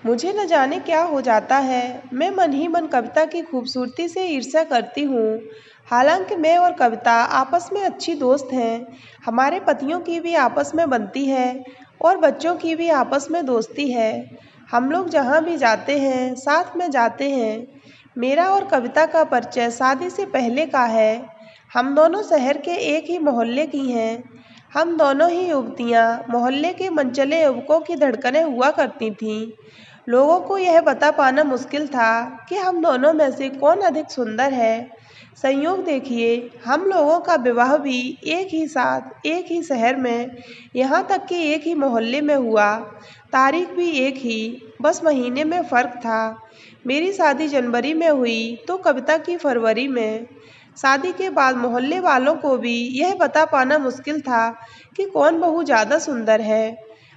मुझे न जाने क्या हो जाता है। मैं मन ही मन कविता की खूबसूरती से ईर्ष्या करती हूँ। हालांकि मैं और कविता आपस में अच्छी दोस्त हैं। हमारे पतियों की भी आपस में बनती है और बच्चों की भी आपस में दोस्ती है। हम लोग जहाँ भी जाते हैं साथ में जाते हैं। मेरा और कविता का परिचय शादी से पहले का है। हम दोनों शहर के एक ही मोहल्ले की हैं। हम दोनों ही युवतियाँ मोहल्ले के मनचले युवकों की धड़कनें हुआ करती थीं। लोगों को यह बता पाना मुश्किल था कि हम दोनों में से कौन अधिक सुंदर है। संयोग देखिए, हम लोगों का विवाह भी एक ही साथ एक ही शहर में, यहाँ तक कि एक ही मोहल्ले में हुआ। तारीख भी एक ही, बस महीने में फ़र्क था। मेरी शादी जनवरी में हुई तो कविता की फरवरी में। शादी के बाद मोहल्ले वालों को भी यह बता पाना मुश्किल था कि कौन बहू ज़्यादा सुंदर है।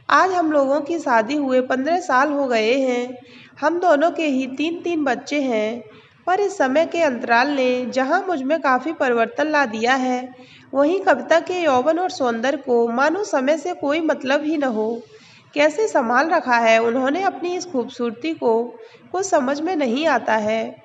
आज हम लोगों की शादी हुए 15 साल हो गए हैं। हम दोनों के ही 3-3 बच्चे हैं। पर इस समय के अंतराल ने जहाँ मुझ में काफ़ी परिवर्तन ला दिया है, वहीं कविता के यौवन और सौंदर्य को मानो समय से कोई मतलब ही न हो। कैसे संभाल रखा है उन्होंने अपनी इस खूबसूरती को, कुछ समझ में नहीं आता है।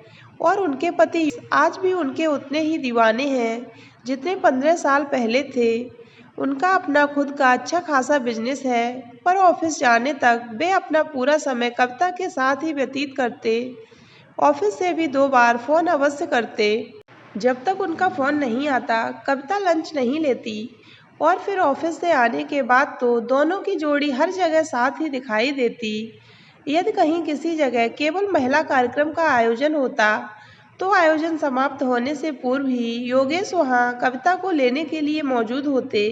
और उनके पति आज भी उनके उतने ही दीवाने हैं जितने 15 साल पहले थे। उनका अपना खुद का अच्छा खासा बिजनेस है, पर ऑफिस जाने तक वे अपना पूरा समय कविता के साथ ही व्यतीत करते। ऑफिस से भी 2 बार फ़ोन अवश्य करते। जब तक उनका फ़ोन नहीं आता कविता लंच नहीं लेती। और फिर ऑफिस से आने के बाद तो दोनों की जोड़ी हर जगह साथ ही दिखाई देती। यदि कहीं किसी जगह केवल महिला कार्यक्रम का आयोजन होता तो आयोजन समाप्त होने से पूर्व ही योगेश वहाँ कविता को लेने के लिए मौजूद होते।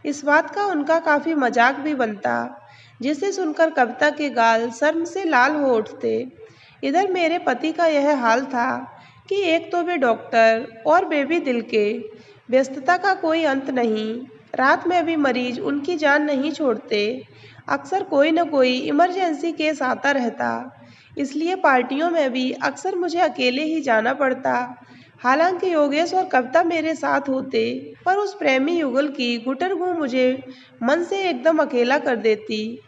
इस बात का उनका काफ़ी मजाक भी बनता, जिसे सुनकर कविता के गाल शर्म से लाल हो उठते। इधर मेरे पति का यह हाल था कि एक तो वे डॉक्टर और वे भी दिल के। व्यस्तता का कोई अंत नहीं। रात में भी मरीज उनकी जान नहीं छोड़ते। अक्सर कोई न कोई इमरजेंसी केस आता रहता, इसलिए पार्टियों में भी अक्सर मुझे अकेले ही जाना पड़ता। हालांकि योगेश और कविता मेरे साथ होते, पर उस प्रेमी युगल की गुटरगू मुझे मन से एकदम अकेला कर देती।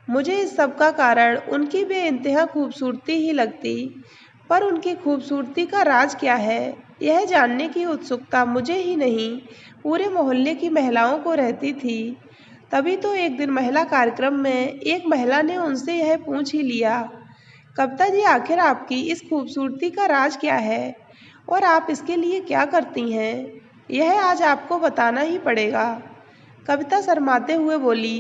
मुझे इस सब का कारण उनकी बेइंतहा खूबसूरती ही लगती। पर उनकी खूबसूरती का राज क्या है, यह जानने की उत्सुकता मुझे ही नहीं, पूरे मोहल्ले की महिलाओं को रहती थी। तभी तो एक दिन महिला कार्यक्रम में एक महिला ने उनसे यह पूछ ही लिया, कविता जी आखिर आपकी इस खूबसूरती का राज क्या है और आप इसके लिए क्या करती हैं? यह आज आपको बताना ही पड़ेगा। कविता शर्माते हुए बोली,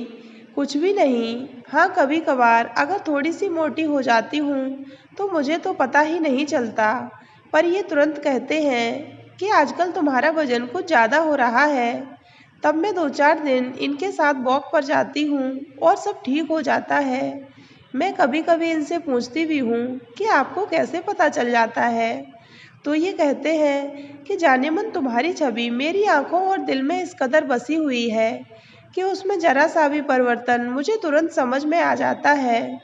कुछ भी नहीं। हाँ, कभी कभार अगर थोड़ी सी मोटी हो जाती हूँ तो मुझे तो पता ही नहीं चलता, पर ये तुरंत कहते हैं कि आजकल तुम्हारा वजन कुछ ज़्यादा हो रहा है। तब मैं 2-4 दिन इनके साथ वॉक पर जाती हूँ और सब ठीक हो जाता है। मैं कभी कभी इनसे पूछती भी हूँ कि आपको कैसे पता चल जाता है, तो ये कहते हैं कि जाने मन तुम्हारी छवि मेरी आंखों और दिल में इस कदर बसी हुई है कि उसमें जरा सा भी परिवर्तन मुझे तुरंत समझ में आ जाता है।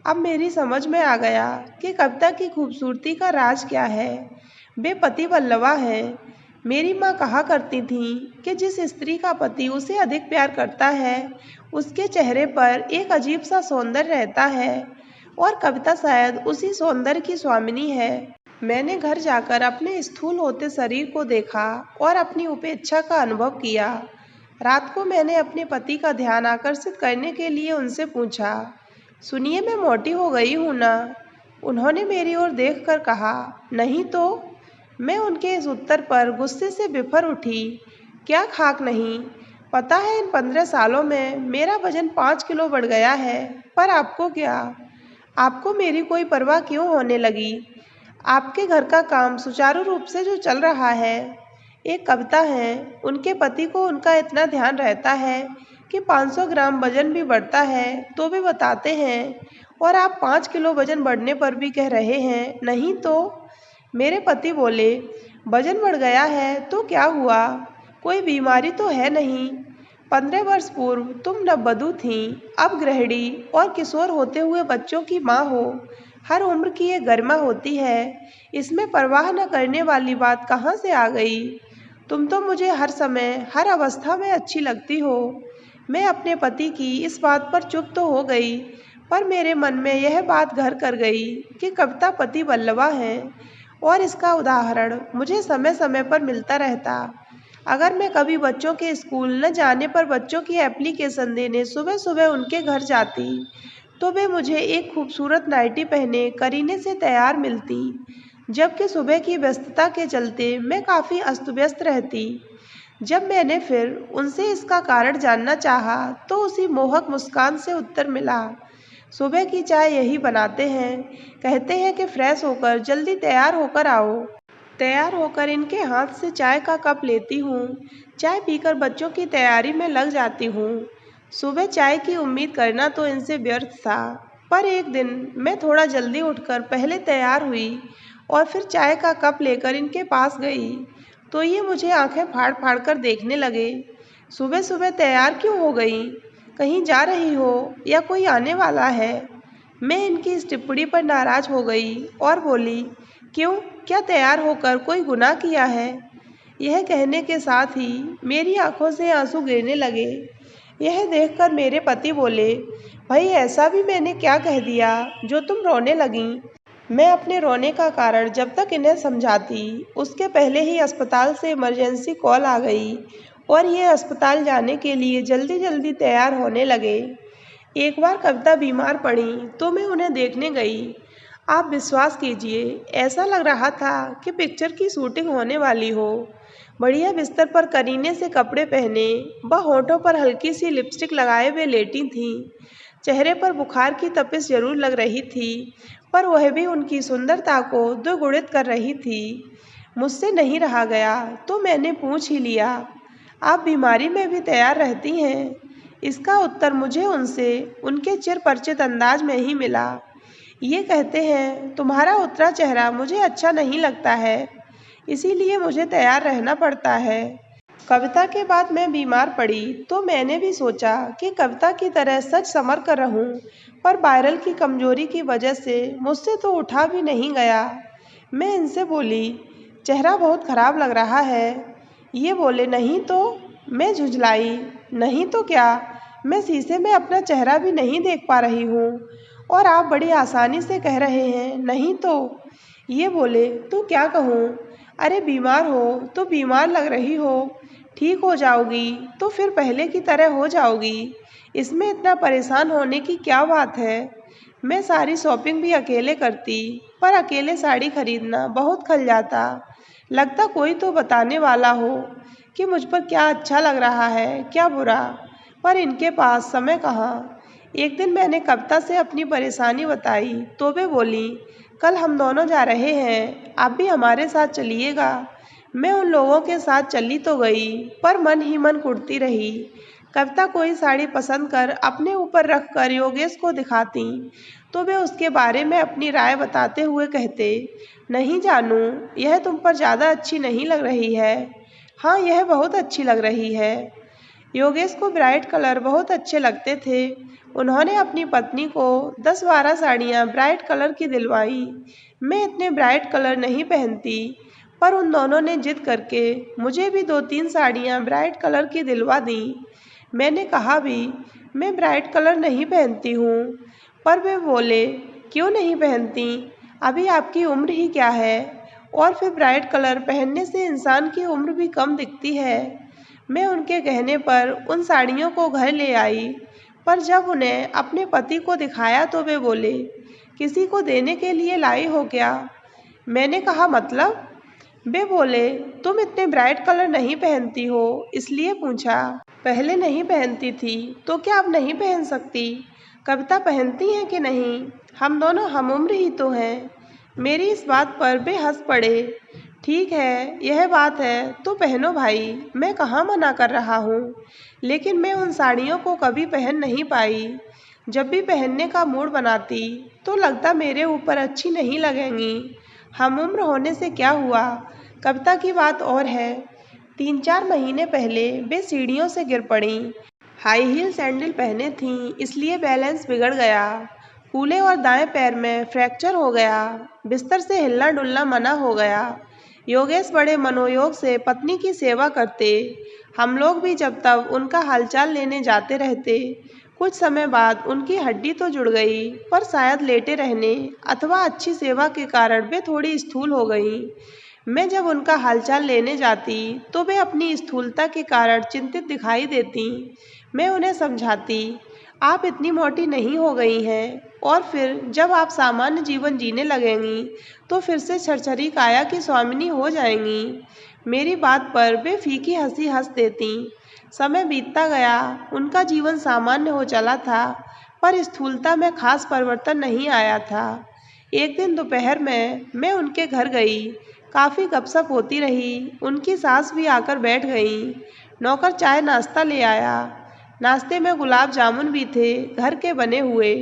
अब मेरी समझ में आ गया कि कविता की खूबसूरती का राज क्या है। वे पतिवल्लभा है। मेरी माँ कहा करती थी कि जिस स्त्री का पति उसे अधिक प्यार करता है उसके चेहरे पर एक अजीब सा सौंदर्य रहता है, और कविता शायद उसी सौंदर्य की स्वामिनी है। मैंने घर जाकर अपने स्थूल होते शरीर को देखा और अपनी उपेक्षा का अनुभव किया। रात को मैंने अपने पति का ध्यान आकर्षित करने के लिए उनसे पूछा, सुनिए मैं मोटी हो गई हूँ ना? उन्होंने मेरी ओर देखकर कहा, नहीं तो। मैं उनके इस उत्तर पर गुस्से से बिफर उठी। क्या खाक नहीं? पता है इन 15 सालों में मेरा वजन 5 किलो बढ़ गया है, पर आपको क्या? आपको मेरी कोई परवाह क्यों होने लगी? आपके घर का काम सुचारू रूप से जो चल रहा है। एक कविता है, उनके पति को उनका इतना ध्यान रहता है कि 500 ग्राम वजन भी बढ़ता है तो भी बताते हैं, और आप 5 किलो वजन बढ़ने पर भी कह रहे हैं नहीं तो। मेरे पति बोले, वजन बढ़ गया है तो क्या हुआ, कोई बीमारी तो है नहीं। 15 वर्ष पूर्व तुम नववधू थीं, अब गृहिणी और किशोर होते हुए बच्चों की माँ हो। हर उम्र की ये गरिमा होती है, इसमें परवाह न करने वाली बात कहाँ से आ गई? तुम तो मुझे हर समय हर अवस्था में अच्छी लगती हो। मैं अपने पति की इस बात पर चुप तो हो गई, पर मेरे मन में यह बात घर कर गई कि कविता पति वल्लभा है और इसका उदाहरण मुझे समय समय पर मिलता रहता। अगर मैं कभी बच्चों के स्कूल न जाने पर बच्चों की एप्लीकेशन देने सुबह सुबह उनके घर जाती तो वे मुझे एक खूबसूरत नाइटी पहने करीने से तैयार मिलती, जबकि सुबह की व्यस्तता के चलते मैं काफ़ी अस्त व्यस्त रहती। जब मैंने फिर उनसे इसका कारण जानना चाहा तो उसी मोहक मुस्कान से उत्तर मिला, सुबह की चाय यही बनाते हैं, कहते हैं कि फ्रेश होकर जल्दी तैयार होकर आओ। तैयार होकर इनके हाथ से चाय का कप लेती हूँ, चाय पीकर बच्चों की तैयारी में लग जाती हूँ। सुबह चाय की उम्मीद करना तो इनसे व्यर्थ था, पर एक दिन मैं थोड़ा जल्दी उठकर पहले तैयार हुई और फिर चाय का कप लेकर इनके पास गई तो ये मुझे आंखें फाड़ फाड़ कर देखने लगे। सुबह सुबह तैयार क्यों हो गई? कहीं जा रही हो या कोई आने वाला है? मैं इनकी इस टिप्पणी पर नाराज हो गई और बोली, क्यों, क्या तैयार होकर कोई गुनाह किया है? यह कहने के साथ ही मेरी आंखों से आंसू गिरने लगे। यह देखकर मेरे पति बोले, भाई ऐसा भी मैंने क्या कह दिया जो तुम रोने लगीं? मैं अपने रोने का कारण जब तक इन्हें समझाती उसके पहले ही अस्पताल से इमरजेंसी कॉल आ गई और ये अस्पताल जाने के लिए जल्दी जल्दी तैयार होने लगे। एक बार कविता बीमार पड़ी तो मैं उन्हें देखने गई। आप विश्वास कीजिए, ऐसा लग रहा था कि पिक्चर की शूटिंग होने वाली हो। बढ़िया बिस्तर पर करीने से कपड़े पहने व होठों पर हल्की सी लिपस्टिक लगाए हुए लेटी थीं। चेहरे पर बुखार की तपिश जरूर लग रही थी, पर वह भी उनकी सुंदरता को दोगुणित कर रही थी। मुझसे नहीं रहा गया तो मैंने पूछ ही लिया, आप बीमारी में भी तैयार रहती हैं? इसका उत्तर मुझे उनसे उनके चिर परिचित अंदाज में ही मिला। ये कहते हैं, तुम्हारा उतरा चेहरा मुझे अच्छा नहीं लगता है, इसीलिए मुझे तैयार रहना पड़ता है। कविता के बाद मैं बीमार पड़ी तो मैंने भी सोचा कि कविता की तरह सच संवर कर रहूं, पर वायरल की कमजोरी की वजह से मुझसे तो उठा भी नहीं गया। मैं इनसे बोली, चेहरा बहुत खराब लग रहा है। ये बोले, नहीं तो। मैं झुंझलाई, नहीं तो क्या, मैं शीशे में अपना चेहरा भी नहीं देख पा रही हूँ और आप बड़ी आसानी से कह रहे हैं नहीं तो। ये बोले, तो क्या कहूँ? अरे बीमार हो तो बीमार लग रही हो, ठीक हो जाओगी तो फिर पहले की तरह हो जाओगी, इसमें इतना परेशान होने की क्या बात है? मैं सारी शॉपिंग भी अकेले करती, पर अकेले साड़ी खरीदना बहुत खल जाता। लगता कोई तो बताने वाला हो कि मुझ पर क्या अच्छा लग रहा है क्या बुरा, पर इनके पास समय कहाँ। एक दिन मैंने कविता से अपनी परेशानी बताई तो वे बोली, कल हम दोनों जा रहे हैं, आप भी हमारे साथ चलिएगा। मैं उन लोगों के साथ चली तो गई, पर मन ही मन कुढ़ती रही। कविता कोई साड़ी पसंद कर अपने ऊपर रख कर योगेश को दिखाती तो वे उसके बारे में अपनी राय बताते हुए कहते, नहीं जानू, यह तुम पर ज़्यादा अच्छी नहीं लग रही है। हाँ, यह बहुत अच्छी लग रही है। योगेश को ब्राइट कलर बहुत अच्छे लगते थे। उन्होंने अपनी पत्नी को 10-12 साड़ियाँ ब्राइट कलर की दिलवाई। मैं इतने ब्राइट कलर नहीं पहनती, पर उन दोनों ने जिद करके मुझे भी 2-3 साड़ियाँ ब्राइट कलर की दिलवा दी। मैंने कहा भी, मैं ब्राइट कलर नहीं पहनती हूँ, पर वे बोले, क्यों नहीं पहनती? अभी आपकी उम्र ही क्या है, और फिर ब्राइट कलर पहनने से इंसान की उम्र भी कम दिखती है। मैं उनके कहने पर उन साड़ियों को घर ले आई, पर जब उन्हें अपने पति को दिखाया तो वे बोले, किसी को देने के लिए लाई हो क्या? मैंने कहा, मतलब? वे बोले, तुम इतने ब्राइट कलर नहीं पहनती हो इसलिए पूछा। पहले नहीं पहनती थी तो क्या अब नहीं पहन सकती? कविता पहनती हैं कि नहीं? हम दोनों हम उम्र ही तो हैं। मेरी इस बात पर वे हंस पड़े। ठीक है, यह बात है तो पहनो भाई, मैं कहाँ मना कर रहा हूँ। लेकिन मैं उन साड़ियों को कभी पहन नहीं पाई। जब भी पहनने का मूड बनाती तो लगता मेरे ऊपर अच्छी नहीं लगेंगी। हम उम्र होने से क्या हुआ? कविता की बात और है। 3-4 महीने पहले वे सीढ़ियों से गिर पड़ी। हाई हील सैंडल पहने थीं, इसलिए बैलेंस बिगड़ गया। कूल्हे और दाएं पैर में फ्रैक्चर हो गया। बिस्तर से हिलना डुलना मना हो गया। योगेश बड़े मनोयोग से पत्नी की सेवा करते। हम लोग भी जब तब उनका हालचाल लेने जाते रहते। कुछ समय बाद उनकी हड्डी तो जुड़ गई, पर शायद लेटे रहने अथवा अच्छी सेवा के कारण वे थोड़ी स्थूल हो गईं। मैं जब उनका हालचाल लेने जाती तो वे अपनी स्थूलता के कारण चिंतित दिखाई देती। मैं उन्हें समझाती, आप इतनी मोटी नहीं हो गई हैं, और फिर जब आप सामान्य जीवन जीने लगेंगी तो फिर से छरछरी काया की स्वामिनी हो जाएंगी। मेरी बात पर वे फीकी हंसी हंस देती। समय बीतता गया, उनका जीवन सामान्य हो चला था, पर स्थूलता में खास परिवर्तन नहीं आया था। एक दिन दोपहर में मैं उनके घर गई। काफ़ी गपशप होती रही। उनकी सास भी आकर बैठ गईं। नौकर चाय नाश्ता ले आया। नाश्ते में गुलाब जामुन भी थे, घर के बने हुए।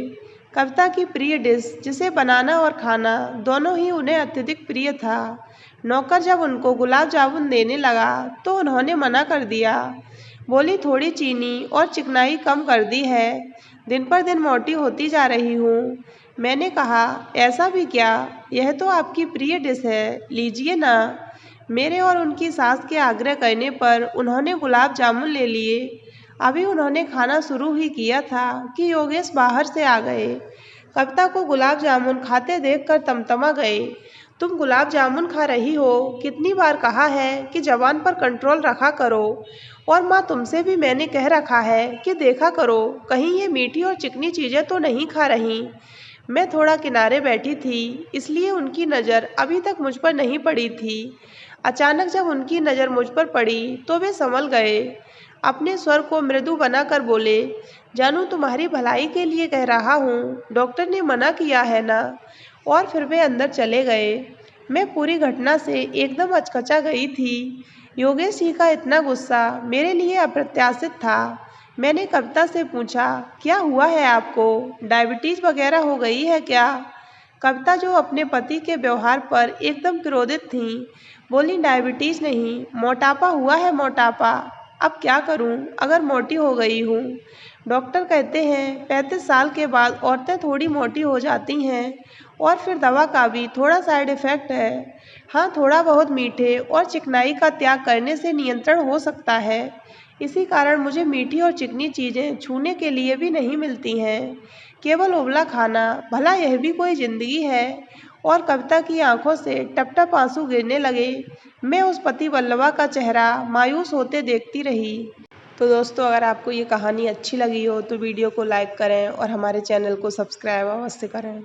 कविता की प्रिय डिश, जिसे बनाना और खाना दोनों ही उन्हें अत्यधिक प्रिय था। नौकर जब उनको गुलाब जामुन देने लगा तो उन्होंने मना कर दिया। बोली, थोड़ी चीनी और चिकनाई कम कर दी है, दिन पर दिन मोटी होती जा रही हूँ। मैंने कहा, ऐसा भी क्या, यह तो आपकी प्रिय डिश है, लीजिए ना। मेरे और उनकी सास के आग्रह करने पर उन्होंने गुलाब जामुन ले लिए। अभी उन्होंने खाना शुरू ही किया था कि योगेश बाहर से आ गए। कविता को गुलाब जामुन खाते देखकर तमतमा गए। तुम गुलाब जामुन खा रही हो, कितनी बार कहा है कि जबान पर कंट्रोल रखा करो, और माँ तुमसे भी मैंने कह रखा है कि देखा करो कहीं ये मीठी और चिकनी चीज़ें तो नहीं खा रही। मैं थोड़ा किनारे बैठी थी, इसलिए उनकी नज़र अभी तक मुझ पर नहीं पड़ी थी। अचानक जब उनकी नज़र मुझ पर पड़ी तो वे संभल गए। अपने स्वर को मृदु बनाकर बोले, जानू तुम्हारी भलाई के लिए कह रहा हूँ, डॉक्टर ने मना किया है ना। और फिर वे अंदर चले गए। मैं पूरी घटना से एकदम अचकचा गई थी। योगेश जी का इतना गुस्सा मेरे लिए अप्रत्याशित था। मैंने कविता से पूछा, क्या हुआ है आपको, डायबिटीज़ वगैरह हो गई है क्या? कविता, जो अपने पति के व्यवहार पर एकदम क्रोधित थीं, बोली, डायबिटीज़ नहीं, मोटापा हुआ है, मोटापा। अब क्या करूं, अगर मोटी हो गई हूं? डॉक्टर कहते हैं 35 साल के बाद औरतें थोड़ी मोटी हो जाती हैं, और फिर दवा का भी थोड़ा साइड इफ़ेक्ट है। हाँ, थोड़ा बहुत मीठे और चिकनाई का त्याग करने से नियंत्रण हो सकता है। इसी कारण मुझे मीठी और चिकनी चीज़ें छूने के लिए भी नहीं मिलती हैं। केवल उबला खाना, भला यह भी कोई ज़िंदगी है? और कविता की आंखों से टप टप आंसू गिरने लगे। मैं उस पति वल्लभा का चेहरा मायूस होते देखती रही। तो दोस्तों, अगर आपको ये कहानी अच्छी लगी हो तो वीडियो को लाइक करें और हमारे चैनल को सब्सक्राइब अवश्य करें।